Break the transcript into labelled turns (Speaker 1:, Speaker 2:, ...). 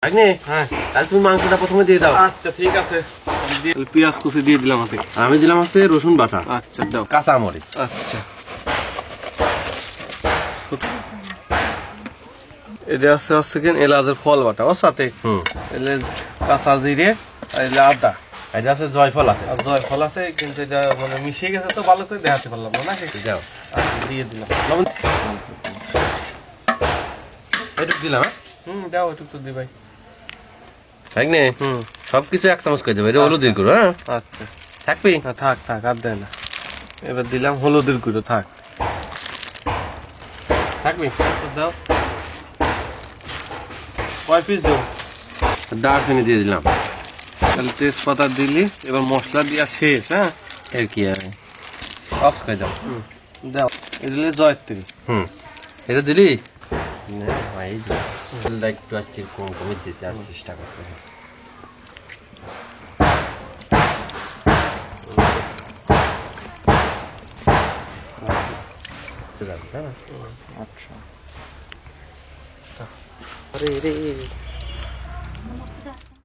Speaker 1: ভাগ্নে, হ্যাঁ তাহলে তুমি মাংসটা প্রথমে দিয়ে দাও।
Speaker 2: আচ্ছা ঠিক আছে, পেঁয়াজ কুচি দিয়ে দিলাম হাতে।
Speaker 1: আমি দিলাম হচ্ছে রসুন বাটা।
Speaker 2: আচ্ছা দাও।
Speaker 1: কাঁচা মরিচ।
Speaker 2: আচ্ছা, এটা হচ্ছে এলাচের ফল বাটা, ওর সাথে এলে কাঁচা জিরে আর এলে আদা,
Speaker 1: এটা আছে জয়ফল আছে।
Speaker 2: আর জয়ফল আছে, কিন্তু এটা মানে মিশিয়ে গেছে তো ভালো করে দেখাতে পারলাম না নাকি।
Speaker 1: দাও,
Speaker 2: দিয়ে দিলাম
Speaker 1: লবণ একটু দিলাম।
Speaker 2: দাও একটু তো দি ভাই।
Speaker 1: ভাগ্নে, সবকিছু এক চামচ করে দেবো। এটা হলুদের গুঁড়ো। হ্যাঁ
Speaker 2: আচ্ছা
Speaker 1: থাকবি।
Speaker 2: থাক থাক, আর দেয় না। এবার দিলাম হলুদের গুঁড়ো, থাক
Speaker 1: থাকবি।
Speaker 2: দাও। কয় পিস দেবো?
Speaker 1: দারচিনি দিয়ে দিলাম।
Speaker 2: তাহলে তেজপাতা দিলি, এবার মশলা দিয়া শেষ। হ্যাঁ
Speaker 1: এর কি আছে, অফ করে দাও।
Speaker 2: দাও, এটা দিলে জয়ত্রী।
Speaker 1: এটা দিলি একটু আজকে কম কমে দিতে আর চেষ্টা করতে হবে।
Speaker 2: আচ্ছা, আরে রে